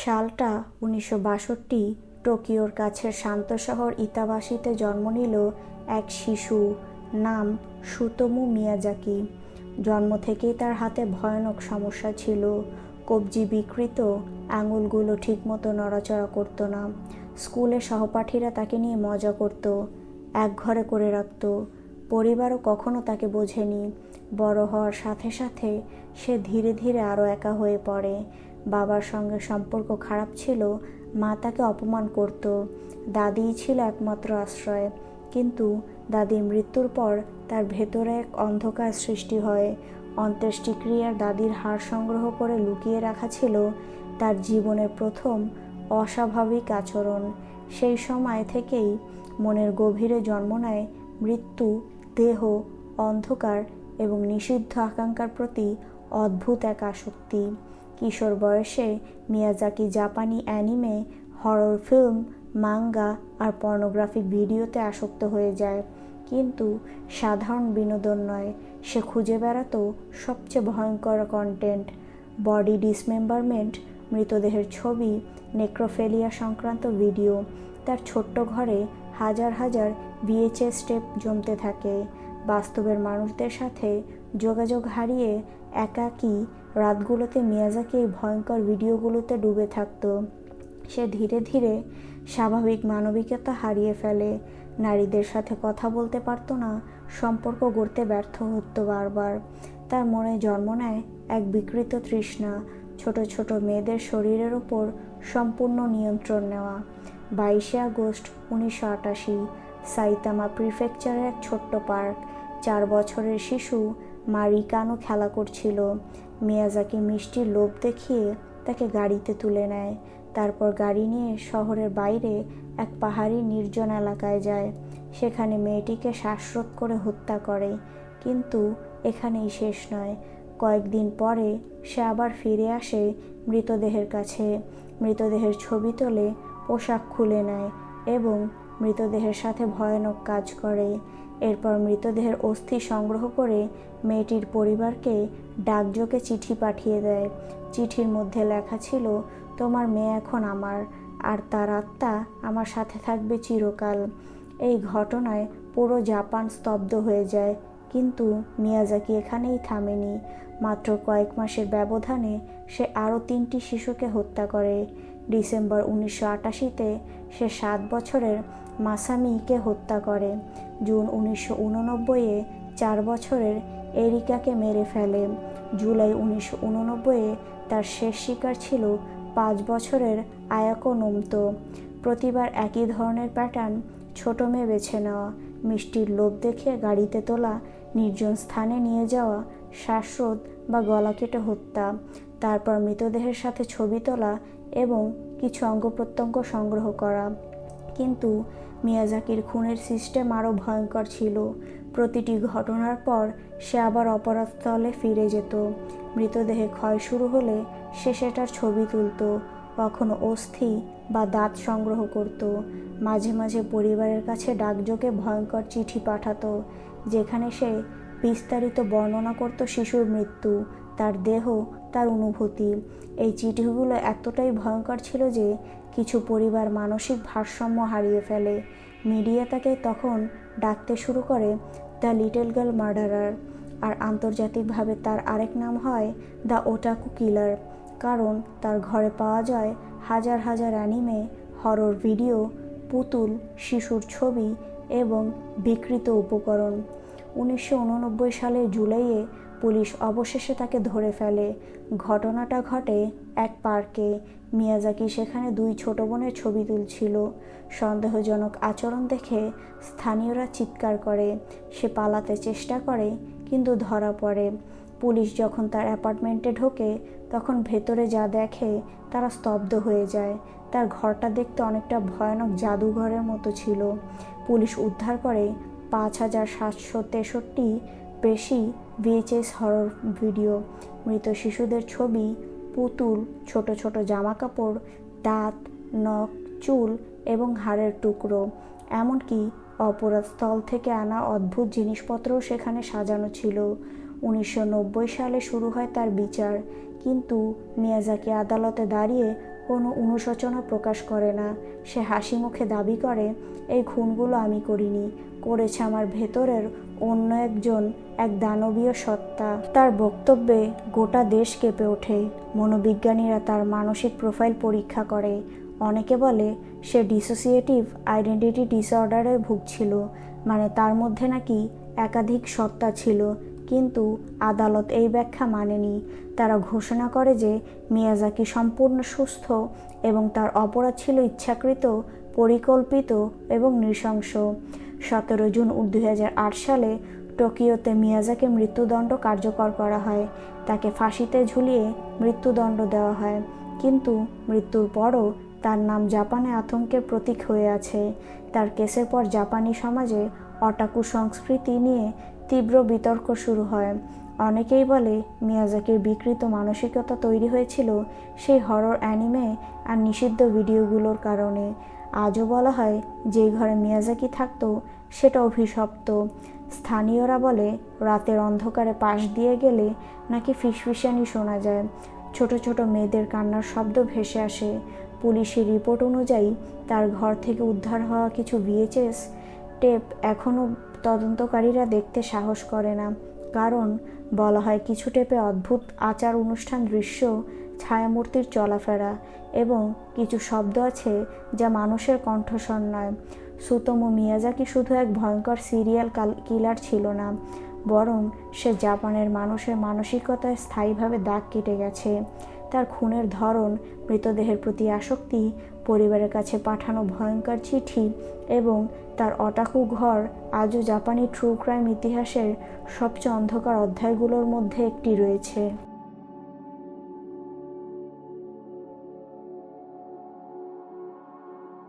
সালটা 1962। টোকিওর কাছের শান্ত শহর ইতাবাসিতে জন্ম নিল এক শিশু, নাম সুতোমু মিয়াজাকি। জন্ম থেকেই তার হাতে ভয়ানক সমস্যা ছিল। কবজি বিকৃত, আঙুলগুলো ঠিকমতো নড়াচড়া করতো না। স্কুলে সহপাঠীরা তাকে নিয়ে মজা করত, একঘরে করে রাখত। পরিবারও কখনো তাকে বোঝেনি। বড় হওয়ার সাথে সাথে সে ধীরে ধীরে আরও একা হয়ে পড়ে। বাবার সঙ্গে সম্পর্ক খারাপ ছিল, মা তাকে অপমান করত। দাদিই ছিল একমাত্র আশ্রয়। কিন্তু দাদির মৃত্যুর পর তার ভেতরে এক অন্ধকার সৃষ্টি হয়। অন্ত্যেষ্টিক্রিয়ার দাদির হাড় সংগ্রহ করে লুকিয়ে রাখা ছিল তার জীবনের প্রথম অস্বাভাবিক আচরণ। সেই সময় থেকেই মনের গভীরে জন্ম নেয় মৃত্যু, দেহ, অন্ধকার এবং নিষিদ্ধ আকাঙ্ক্ষার প্রতি অদ্ভুত এক আসক্তি। কিশোর বয়সে মিয়াজাকি জাপানি অ্যানিমে, হরর ফিল্ম, মাঙ্গা আর পর্নোগ্রাফিক ভিডিওতে আসক্ত হয়ে যায়। কিন্তু সাধারণ বিনোদন নয়, সে খুঁজে বেড়াতো সবচেয়ে ভয়ঙ্কর কন্টেন্ট, বডি ডিসমেম্বারমেন্ট, মৃতদেহের ছবি, নেক্রোফেলিয়া সংক্রান্ত ভিডিও। তার ছোট্ট ঘরে হাজার হাজার VHS টেপ জমতে থাকে। বাস্তবের মানুষদের সাথে যোগাযোগ হারিয়ে একাকী রাতগুলোতে মিয়াজাকি এই ভয়ঙ্কর ভিডিওগুলোতে ডুবে থাকত। সে ধীরে ধীরে স্বাভাবিক মানবিকতা হারিয়ে ফেলে। নারীদের সাথে কথা বলতে পারত না, সম্পর্ক গড়তে ব্যর্থ হতো বারবার। তার মনে জন্ম নেয় এক বিকৃত তৃষ্ণা, ছোট ছোট মেয়েদের শরীরের ওপর সম্পূর্ণ নিয়ন্ত্রণ নেওয়া। 22শে আগস্ট 1988, সাইতামা প্রিফেকচারের এক ছোট্ট পার্ক। 4 বছরের শিশু মারিকানো খেলা করছিল। মিয়াজাকি মিষ্টির লোভ দেখিয়ে তাকে গাড়িতে তুলে নেয়। তারপর গাড়ি নিয়ে শহরের বাইরে এক পাহাড়ি নির্জন এলাকায় যায়। সেখানে মেয়েটিকে শ্বাসরোধ করে হত্যা করে। কিন্তু এখানেই শেষ নয়। কয়েকদিন পরে সে আবার ফিরে আসে মৃতদেহের কাছে। মৃতদেহের ছবি তোলে, পোশাক খুলে নেয় এবং মৃতদেহের সাথে ভয়ানক কাজ করে। এরপর মৃতদেহের অস্থি সংগ্রহ করে মেয়েটির পরিবারকে ডাকযোগে চিঠি পাঠিয়ে দেয়। চিঠির মধ্যে লেখা ছিল, তোমার মেয়ে এখন আমার, আর তার আত্মা আমার সাথে থাকবে চিরকাল। এই ঘটনায় পুরো জাপান স্তব্ধ হয়ে যায়। কিন্তু মিয়াজাকি এখানেই থামেনি। মাত্র কয়েক মাসের ব্যবধানে সে আরও 3টি শিশুকে হত্যা করে। ডিসেম্বর 1988-তে সে 7 বছরের মাসামিকে হত্যা করে। জুন 1989-এ 4 বছরের এরিকাকে মেরে ফেলে। জুলাই 1989-এ তার শেষ শিকার ছিল 5 বছরের আয়াকো নোমতো। প্রতিবার একই ধরনের প্যাটার্ন, ছোট মেয়ে বেছে নেওয়া, মিষ্টির লোভ দেখিয়ে গাড়িতে তোলা, নির্জন স্থানে নিয়ে যাওয়া, শ্বাসরোধ বা গলা কেটে হত্যা, তারপর মৃতদেহের সাথে ছবি তোলা এবং কিছু অঙ্গপ্রত্যঙ্গ সংগ্রহ করা। কিন্তু মিয়াজাকির খুনের সিস্টেম আরও ভয়ঙ্কর ছিল। প্রতিটি ঘটনার পর সে আবার অপরাধস্থলে ফিরে যেত। মৃতদেহে ক্ষয় শুরু হলে সে সেটার ছবি তুলত, কখনো অস্থি বা দাঁত সংগ্রহ করত। মাঝে মাঝে পরিবারের কাছে ডাকযোগে ভয়ঙ্কর চিঠি পাঠাতো, যেখানে সে বিস্তারিত বর্ণনা করত শিশুর মৃত্যু, তার দেহ, তার অনুভূতি। এই চিঠিগুলো এতটাই ভয়ঙ্কর ছিল যে কিছু পরিবার মানসিক ভারসাম্য হারিয়ে ফেলে। মিডিয়া তাকে তখন ডাকতে শুরু করে দ্য লিটল গার্ল মার্ডারার, আর আন্তর্জাতিকভাবে তার আরেক নাম হয় দ্য ওটাকু কিলার, কারণ তার ঘরে পাওয়া যায় হাজার হাজার অ্যানিমে, হরর ভিডিও, পুতুল, শিশুর ছবি এবং বিকৃত উপকরণ। 1989 সালের জুলাইয়ে পুলিশ অবশেষে তাকে ধরে ফেলে। ঘটনাটা ঘটে এক পার্কে। মিয়াজাকি সেখানে 2 ছোট বোনের ছবি তুলছিল। সন্দেহজনক আচরণ দেখে স্থানীয়রা চিৎকার করে। সে পালাতে চেষ্টা করে, কিন্তু ধরা পড়ে। পুলিশ যখন তার অ্যাপার্টমেন্টে ঢোকে, তখন ভেতরে যা দেখে তারা স্তব্ধ হয়ে যায়। তার ঘরটা দেখতে অনেকটা ভয়ানক জাদুঘরের মতো ছিল। পুলিশ উদ্ধার করে 5763 বেশি VHS হরর ভিডিও, মৃত শিশুদের ছবি, পুতুল, ছোট ছোট জামাকাপড়, দাঁত, নখ, চুল এবং হাড়ের টুকরো। এমনকি অপরাধস্থল থেকে আনা অদ্ভুত জিনিসপত্রও সেখানে সাজানো ছিল। 1990 সালে শুরু হয় তার বিচার, কিন্তু মিয়াজাকি আদালতে দাঁড়িয়ে কোনো অনুশোচনা প্রকাশ করে না। সে হাসি মুখে দাবি করে, এই খুনগুলো আমি করিনি, করেছে আমার ভেতরের অন্য এক দানবীয় সত্তা। তার বক্তব্যে গোটা দেশ কেঁপে ওঠে। মনোবিজ্ঞানীরা তার মানসিক প্রোফাইল পরীক্ষা করে। অনেকে বলে সে ডিসোসিয়েটিভ আইডেন্টিটি ডিসঅর্ডারে ভুগছিল, মানে তার মধ্যে নাকি একাধিক সত্তা ছিল। কিন্তু আদালত এই ব্যাখ্যা মানেনি। তারা ঘোষণা করে যে মিয়াজাকি সম্পূর্ণ সুস্থ এবং তার অপরাধ ছিল ইচ্ছাকৃত, পরিকল্পিত এবং নৃশংস। 17 জুন 2008 সালে টোকিওতে মিয়াজাকি মৃত্যুদণ্ড কার্যকর করা হয়। তাকে ফাঁসিতে ঝুলিয়ে মৃত্যুদণ্ড দেওয়া হয়। কিন্তু মৃত্যুর পরও তার নাম জাপানে আতঙ্কের প্রতীক হয়ে আছে। তার কেসের পর জাপানি সমাজে ওটাকু সংস্কৃতি নিয়ে তীব্র বিতর্ক শুরু হয়। অনেকেই বলে মিয়াজাকির বিকৃত মানসিকতা তৈরি হয়েছিল সেই হরর অ্যানিমে আর নিষিদ্ধ ভিডিওগুলোর কারণে। আজও বলা হয় যে ঘরে মিয়াজাকি থাকতো সেটা অভিশপ্ত। স্থানীয়রা বলে রাতের অন্ধকারে পাশ দিয়ে গেলে নাকি ফিসফিসানি শোনা যায়, ছোট ছোট মেয়েদের কান্নার শব্দ ভেসে আসে। পুলিশি রিপোর্ট অনুযায়ী তার ঘর থেকে উদ্ধার হওয়া কিছু VHS টেপ এখনও তদন্তকারীরা দেখতে সাহস করে না। কারণ বলা হয় কিছু টেপে অদ্ভুত আচার অনুষ্ঠান দৃশ্য, ছায়ামূর্তির চলাফেরা এবং কিছু শব্দ আছে যা মানুষের কণ্ঠস্বর নয়। সুতোমু মিয়াজাকি শুধু এক ভয়ঙ্কর সিরিয়াল কিলার ছিল না, বরং সে জাপানের মানুষের মানসিকতায় স্থায়ীভাবে দাগ কেটে গেছে। তার খুনের ধরন, মৃতদেহের প্রতি আসক্তি, পরিবারের কাছে পাঠানো ভয়ঙ্কর চিঠি এবং তার ওটাকু ঘর আজও জাপানি ট্রু ক্রাইম ইতিহাসের সবচেয়ে অন্ধকার অধ্যায়গুলোর মধ্যে একটি রয়েছে।